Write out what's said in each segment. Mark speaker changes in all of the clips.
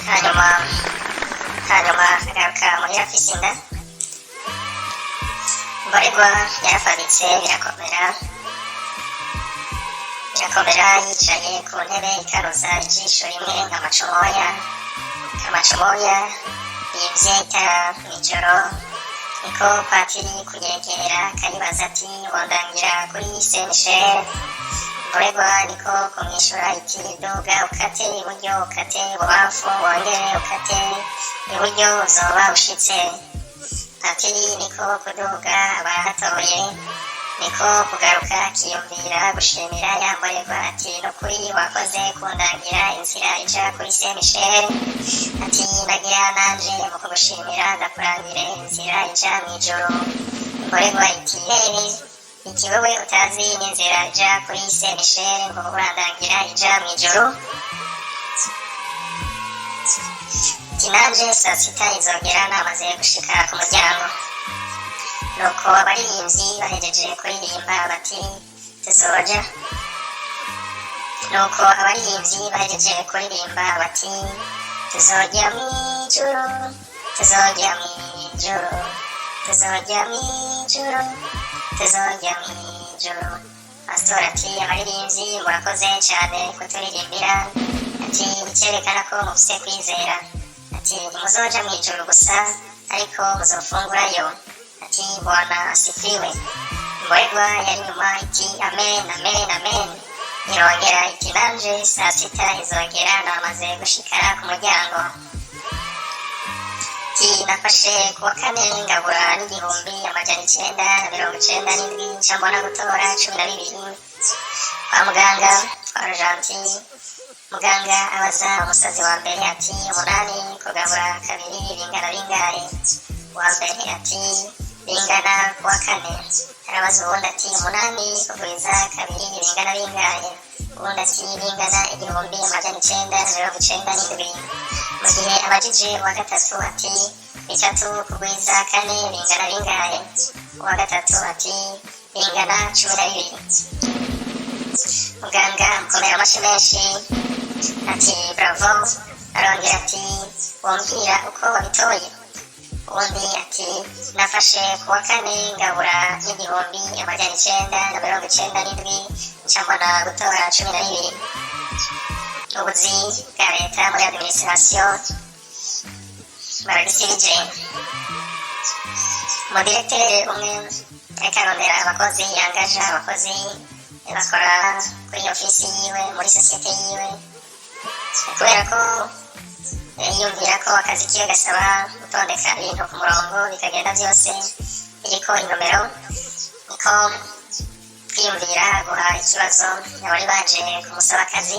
Speaker 1: hanyuma agaruka muhira afise inda. Mborerwa yarafaditse birakomera yicaye ku ntebe ikaruza ijisho rimwe nk'amacomoya yivye itara mw'ijoro. Niko patiri kunyegera karibaza ati wondangira kuri Saint Michel. Mborerwa niko kumwishura iti duga ukate iburyo ukate ibubamfu wongere ukate iburyo uzoba ushitse. Patiri niko kuduga abahatoye, niko kugaruka akiyumvira gushimira ya Mborerwa ati nukuri wakoze kundangira inzira ija kuri Saint Michel. Ati nagira nanje mu kugushimira ndakurangire inzira ija mw'ijuru. Mborerwa iti hehe, iti wewe utazi n'inzira ija kuri Saint Michel ngo urandangira ija mw'ijuru? Ati nanje saa sita izogera namaze gushika ku muryango. Nuko abaririmbyi bahejeje kuririmba bati tuzoja. Tuzojya mw'ijuru, tuzojya mw'ijuru, tuzojya mw'ijuru, tuzojya mw'ijuru. Pastor ati abaririmbyi murakoze cyane kuturirimbira. Ati bikerekana ko mufise kwizera. Ati ntimuzoja mw'ijuru gusa ariko muzofungurayo. Ati Bwana asifiwe. Mborerwa yari nyuma iti amen amen amen. Irongera iti nanje saa sita izogera namaze gushikara ku muryango. Ati nafashe kuwa kane ngabura n'997 nca mbona gutora 12 kwa muganga twarajanti. Muganga abaza umusazi wa mbere ati 8 kugabura 2 bingana bingahe? Uwa mbere ati bingana kuwa kane. Arabaza uwundi ati 8 kugwiza 2 bingana bingahe? Uwundi ati bingana 1997. Mu gihe abajije uwa gatatu ati 3 kugwiza 4 bingana bingahe? Uwa gatatu ati bingana 12. Muganga amukomera amashyi menshi ati bravo. Arongera ati wombwira uko wabitoye? Uwundi ati nafashe kuwa kane ngabura 1997 nca mbona gutora 12. Ubuzi bwa leta muri administration baragisirije. Umudirektere umwe ariko arondera abakozi, yangaje abakozi bakora kuri ofisi yiwe muri sosiyete yiwe, kubera ko yumvira ko akazi kiwe gasaba gutondeka ibintu ku murongo bikagenda byose biriko inomero. Niko kwiyumvira guha ikibazo abari baje kumusaba akazi.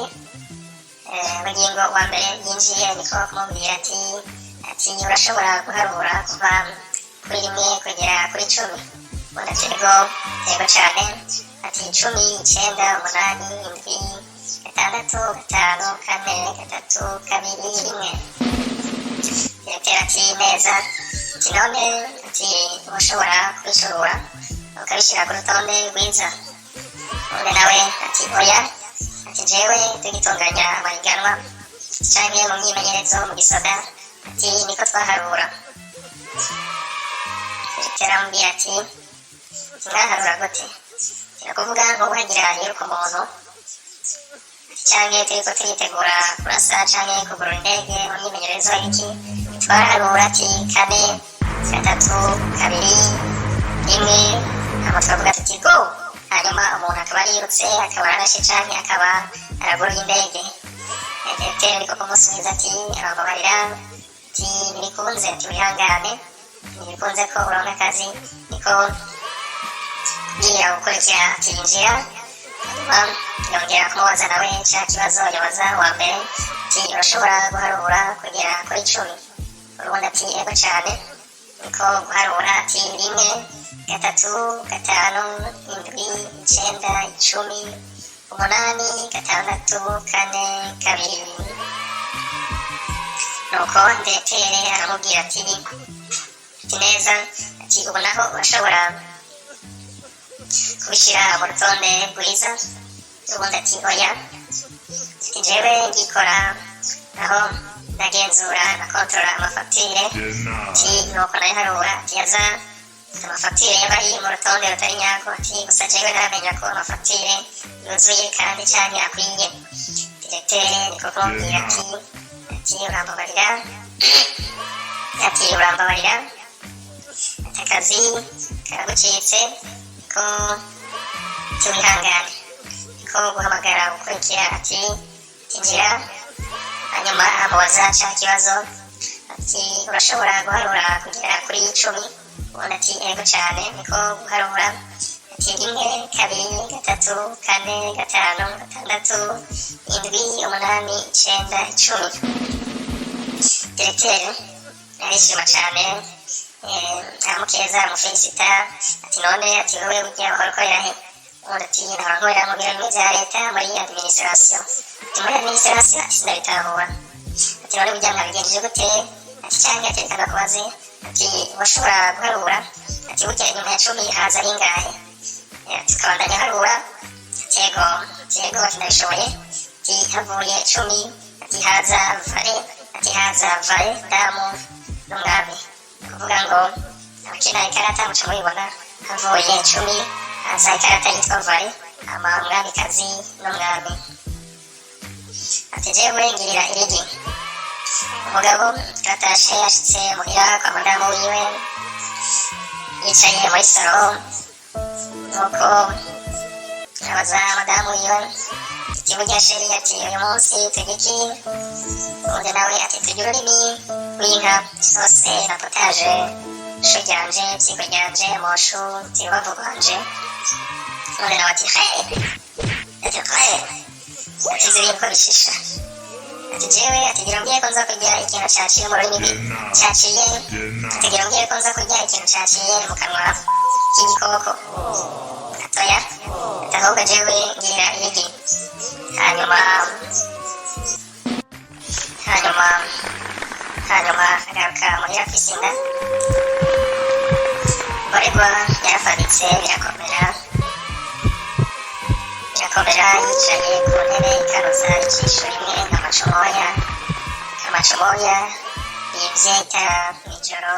Speaker 1: Bugingo wa mbere yinjiye niko kumubwira ati urashobora guharura kuva kuri 1 kugera kuri 10? Ubundi ati yego cyane. Ati 10, 9, 8, 7, 6, 5, 4, 3, 2, 1. Direkiteri ati neza. Ati none ati urashobora kubishurura ukabishyira ku rutonde rwiza? Ubundi nawe ati oya. Ati jewe tugitunganya amahiganwa canke mu myimenyerezo mu gisoda ati niko twaharura. Direkiteri amubwira ati mwaharura gute? Kuvuga ngo wagira yiruka umuntu canke turiko turitegura kurasa canke kugura indege mu myimenyerezo y'iki twaharura ati 4, 3, 2, 1. Hama tukavuga tuti go. Hanyuma umuntu akaba yirutse akaba arashe canke akaba aragura indege. Direkiteri ariko kumusubiza ati ababarira ati ntibikunze, ati wihangane, ntibikunze ko uronka akazi. Niko kubwira gukurikira akinjira. Hanyuma yongera kumubaza nawe ca kibazo yabaza uwa mbere ati urashobora guharura kugera kuri 10? Urundi ati yego cane. Niko guharura ati 1, 3, 5, 7, 8, 10, 8, 6, 4, 2. Nuko direkiteri aramubwira ati neza, ati ubu naho urashobora kubishyira mu rutonde rwiza? Ubundi ati oya. Ati jewe ngikora aho ndagenzura nakontorora amafagitire ati nuko nayaharura ati yaza amafagitire yaba ari mu rutonde rutari nyarwo ati gusa jewe naramenya ko amafagitire yuzuye kandi canke akwiye. Diregiteri niko kumubwira ati urambabarira ati akazi karagucitse ko tiwihangane ko guhamagara gukurikira ati injira hanyuma amubaza ca kibazo ati urashobora guharura kugera kuri 10 ubundi ati ego cane niko guharura ati 1 2 3 4 5 6 7 8 9 10. Diregiteri arishima cane aramukeza aramufelicita ati none ati wowe burya wahora ukorera he? Ubundi ati nkaba nkorera mu biro bimwe vya leta muri administration. Ati muri administration ati sindabitahura ati none burya mwabigenjeje gute? Ati canke ati reka ndakubaze ati washobora guharura ati burya inyuma ya 10 haza ingahe? Tukabandanya harura ati yego ati ndabishoboye ati havuye 10 ati haza vare damu n'umwami, kuvuga ngo abakina ikarata muca mubibona havuye 10 haza ikarata yitwa vare ama umwamikazi n'umwami. Ati jewe ngirira irigi umugabo aratashe yashitse muhira kwa madamu wiwe yicaye muri salo nuko arabaza madamu wiwe ati burya sheri ati uyu munsi tugiki? Undi nawe ati turya ururimi rw'inka isose na potaje shu ryanje vyiko ryanje moshu tirubavu rwanje. Undi nawe ati ati ati ziri uko bishisha ati jewe ati gira mbwiye ko nza kurya ikintu caciye mu rurimi caciye ati gira mbwiye ko nza kurya ikintu caciye mu kanwa k'igikoko atoya ati ahubwo jewe ngirira irigi. hanyuma agaruka muhira kwisinda boregwa yarafaditse birakomera yicaye ku ntebe ikaruza ijisho rimwe nk'amaco moya yivye itara mw'ijoro